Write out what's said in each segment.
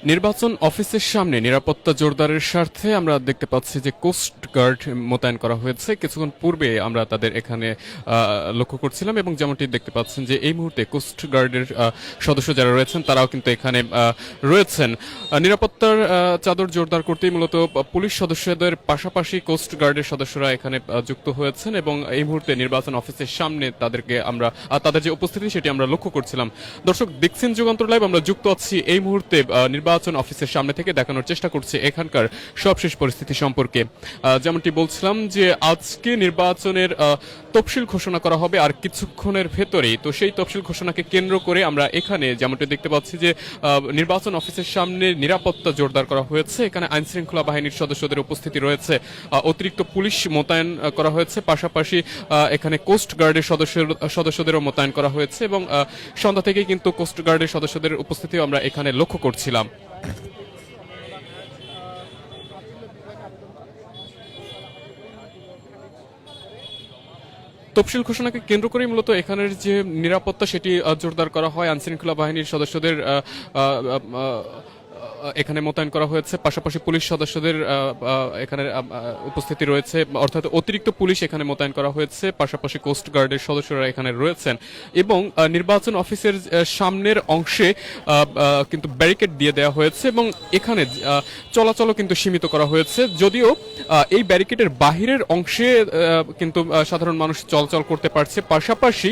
নির্বাচন অফিসের সামনে নিরাপত্তা জোরদারের স্বার্থে আমরা দেখতে পাচ্ছি যে কোস্ট গার্ড মোতায়েন করা হয়েছে। কিছুক্ষণ পূর্বে আমরা তাদের এখানে লক্ষ্য করছিলাম এবং যেমনটি দেখতে পাচ্ছেন যে এই মুহূর্তে কোস্ট গার্ডের সদস্য যারা রয়েছেন তারাও কিন্তু এখানে রয়েছেন। নিরাপত্তার চাদর জোরদার করতেই মূলত পুলিশ সদস্যদের পাশাপাশি কোস্ট গার্ডের সদস্যরা এখানে যুক্ত হয়েছেন এবং এই মুহূর্তে নির্বাচন অফিসের সামনে তাদেরকে আমরা তাদের যে উপস্থিতি সেটি আমরা লক্ষ্য করছিলাম। দর্শক দেখছেন যুগান্তর লাইভ, আমরা যুক্ত আছি এই মুহূর্তে নির্বাচন অফিসের সামনে থেকে দেখানোর চেষ্টা করছি এখানকার সবশেষ পরিস্থিতি সম্পর্কে। যেমনটি বলছিলাম যে আজকে নির্বাচনের তফসিল ঘোষণা করা হবে আর কিছুক্ষণের ভেতরেই। তো সেই তফসিল ঘোষণাকে কেন্দ্র করে আমরা এখানে যেমনটি দেখতে পাচ্ছি যে নির্বাচন অফিসের সামনে নিরাপত্তা জোরদার করা হয়েছে। এখানে আইন শৃঙ্খলা বাহিনীর সদস্যদের উপস্থিতি রয়েছে, অতিরিক্ত পুলিশ মোতায়েন করা হয়েছে, পাশাপাশি এখানে কোস্ট গার্ডের সদস্যদেরও মোতায়েন করা হয়েছে এবং সন্ধ্যা থেকেই কিন্তু কোস্ট গার্ডের সদস্যদের উপস্থিতিও আমরা এখানে লক্ষ্য করছিলাম। তফসিল ঘোষণাকে কেন্দ্র করেই মূলত এখানের যে নিরাপত্তা সেটি জোরদার করা হয়। আইনশৃঙ্খলা বাহিনীর সদস্যদের এখানে মোতায়েন করা হয়েছে, পাশাপাশি পুলিশ সদস্যদের এখানে উপস্থিতি রয়েছে, অর্থাৎ অতিরিক্ত পুলিশ এখানে মোতায়েন করা হয়েছে, পাশাপাশি কোস্ট গার্ডের সদস্যরা এখানে রয়েছেন এবং নির্বাচন অফিসের সামনের অংশে কিন্তু ব্যারিকেড দিয়ে দেওয়া হয়েছে এবং এখানে চলাচলও কিন্তু সীমিত করা হয়েছে। যদিও এই ব্যারিকেডের বাহিরের অংশে কিন্তু সাধারণ মানুষ চলাচল করতে পারছে, পাশাপাশি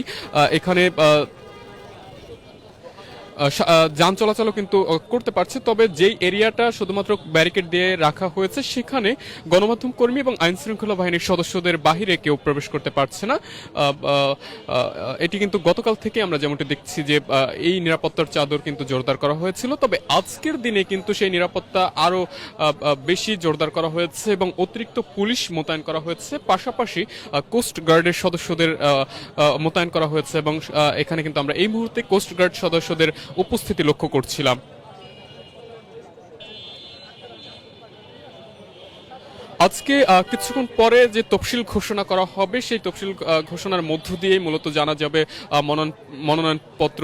এখানে যান চলাচলও কিন্তু করতে পারছে। তবে যেই এরিয়াটা শুধুমাত্র ব্যারিকেড দিয়ে রাখা হয়েছে সেখানে গণমাধ্যম কর্মী এবং আইন শৃঙ্খলা বাহিনীর সদস্যদের বাহিরে কেউ প্রবেশ করতে পারছে না। এটি কিন্তু গতকাল থেকে আমরা যেমনটি দেখছি যে এই নিরাপত্তার চাদর কিন্তু জোরদার করা হয়েছিল, তবে আজকের দিনে কিন্তু সেই নিরাপত্তা আরো বেশি জোরদার করা হয়েছে এবং অতিরিক্ত পুলিশ মোতায়েন করা হয়েছে, পাশাপাশি কোস্ট গার্ডের সদস্যদের মোতায়েন করা হয়েছে এবং এখানে কিন্তু আমরা এই মুহূর্তে কোস্ট গার্ড সদস্যদের উপস্থিতি লক্ষ্য করছিলাম। আজকে কিছুক্ষণ পরে যে তফসিল ঘোষণা করা হবে সেই তফসিল ঘোষণার মধ্য দিয়েই মূলত জানা যাবে মনোনয়নপত্র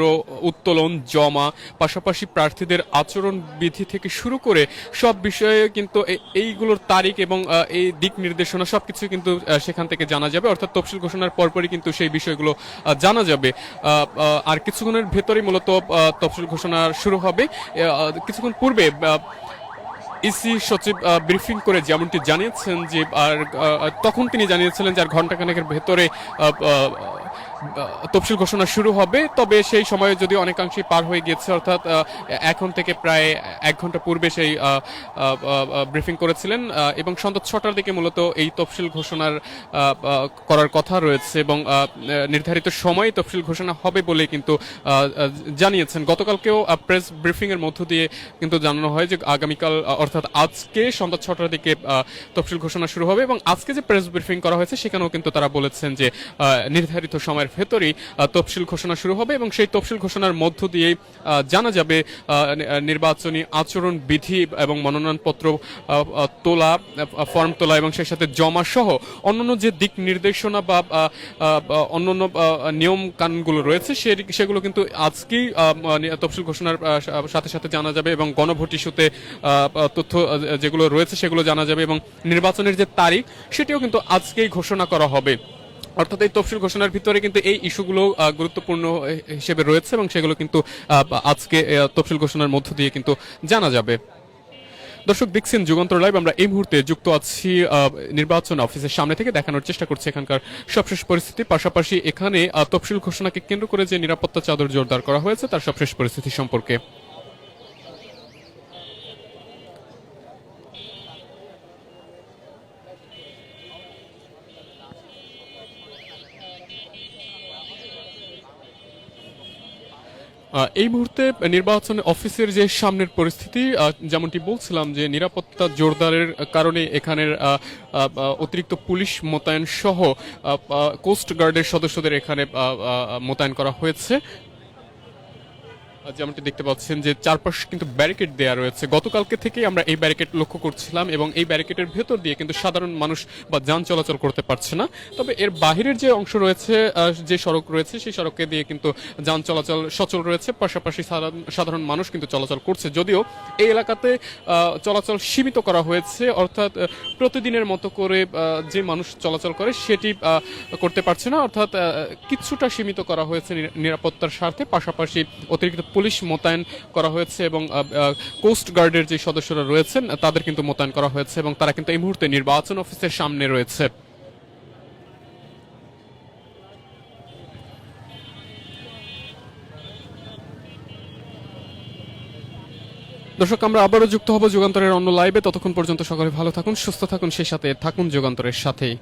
উত্তোলন, জমা, পাশাপাশি প্রার্থীদের আচরণ বিধি থেকে শুরু করে সব বিষয়ে কিন্তু এইগুলোর তারিখ এবং এই দিক নির্দেশনা সবকিছু কিন্তু সেখান থেকে জানা যাবে। অর্থাৎ তফসিল ঘোষণার পরপরই কিন্তু সেই বিষয়গুলো জানা যাবে। আর কিছুক্ষণের ভেতরেই মূলত তফসিল ঘোষণা শুরু হবে। কিছুক্ষণ পূর্বে ইসি সচিব ব্রিফিং করে যেমনটি জানিয়েছেন যে তখন তিনি জানিয়েছিলেন যে আর ঘণ্টাখানেকের ভেতরে তফসিল ঘোষণা শুরু হবে, তবে সেই সময়ে যদি অনেকাংশেই পার হয়ে গিয়েছে, অর্থাৎ এখন থেকে প্রায় 1 ঘন্টা পূর্বে সেই ব্রিফিং করেছিলেন এবং সন্ধ্যা 6টার দিকে মূলত এই তফসিল ঘোষণার করার কথা রয়েছে এবং নির্ধারিত সময়ে তফসিল ঘোষণা হবে বলে কিন্তু জানিয়েছেন। গতকালকেও প্রেস ব্রিফিং এর মধ্য দিয়ে কিন্তু জানানো হয় যে আগামীকাল অর্থাৎ আজকে সন্ধ্যা 6টার দিকে তফসিল ঘোষণা শুরু হবে এবং আজকে যে প্রেস ব্রিফিং করা হয়েছে সেখানেও কিন্তু তারা বলেছেন যে নির্ধারিত সময়ের ভেতরেই তফসিল ঘোষণা শুরু হবে এবং সেই তফসিল ঘোষণার মধ্য দিয়েই জানা যাবে নির্বাচনী আচরণ বিধি এবং মনোনয়নপত্র তোলা, ফর্ম তোলা এবং সেই সাথে জমা সহ অন্যান্য যে দিক নির্দেশনা বা অন্যান্য নিয়ম কানুনগুলো রয়েছে সেগুলো কিন্তু আজকেই তফসিল ঘোষণার সাথে সাথে জানা যাবে এবং গণভোট ইস্যুতে তথ্য যেগুলো রয়েছে সেগুলো জানা যাবে এবং নির্বাচনের যে তারিখ সেটিও কিন্তু আজকেই ঘোষণা করা হবে। অর্থাৎ এই তফসিল ঘোষণার ভিতরে কিন্তু এই ইস্যুগুলো গুরুত্বপূর্ণ হিসেবে রয়েছে এবং সেগুলো কিন্তু আজকে তফসিল ঘোষণার মধ্য দিয়ে কিন্তু জানা যাবে। দর্শক দেখছেন যুগান্তর লাইভ, আমরা এই মুহূর্তে যুক্ত আছি নির্বাচন অফিসের সামনে থেকে দেখানোর চেষ্টা করছি এখানকার সবশেষ পরিস্থিতি, পাশাপাশি এখানে তফসিল ঘোষণাকে কেন্দ্র করে যে নিরাপত্তা চাদর জোরদার করা হয়েছে তার সবশেষ পরিস্থিতি সম্পর্কে। এই মুহূর্তে নির্বাচন অফিসের যে সামনের পরিস্থিতি, যেমনটি বলছিলাম যে নিরাপত্তা জোরদারের কারণে এখানের অতিরিক্ত পুলিশ মোতায়েন সহ কোস্ট গার্ডের সদস্যদের এখানে মোতায়েন করা হয়েছে। যেমনটি দেখতে পাচ্ছেন যে চারপাশে কিন্তু ব্যারিকেড দেওয়া রয়েছে। গতকালকে থেকেই আমরা এই ব্যারিকেড লক্ষ্য করছিলাম এবং এই ব্যারিকেডের ভেতর দিয়ে কিন্তু সাধারণ মানুষ বা যান চলাচল করতে পারছে না। তবে এর বাহিরের যে অংশ রয়েছে, যে সড়ক রয়েছে, সেই সড়কে দিয়ে কিন্তু যান চলাচল সচল রয়েছে, পাশাপাশি সাধারণ মানুষ কিন্তু চলাচল করছে। যদিও এই এলাকাতে চলাচল সীমিত করা হয়েছে, অর্থাৎ প্রতিদিনের মতো করে যে মানুষ চলাচল করে সেটি করতে পারছে না, অর্থাৎ কিছুটা সীমিত করা হয়েছে নিরাপত্তার স্বার্থে। পাশাপাশি অতিরিক্ত পুলিশ মোতায়েন করা হয়েছে এবং কোস্ট গার্ডের যে সদস্যরা রয়েছেন তাদের কিন্তু মোতায়েন করা হয়েছে এবং তারা কিন্তু এই মুহূর্তে নির্বাচন অফিসের সামনে রয়েছে। দর্শক, আমরা আবারও যুক্ত হব যুগান্তরের অন্য লাইভে। ততক্ষণ পর্যন্ত সকলে ভালো থাকুন, সুস্থ থাকুন, সেই সাথে থাকুন যুগান্তরের সাথেই।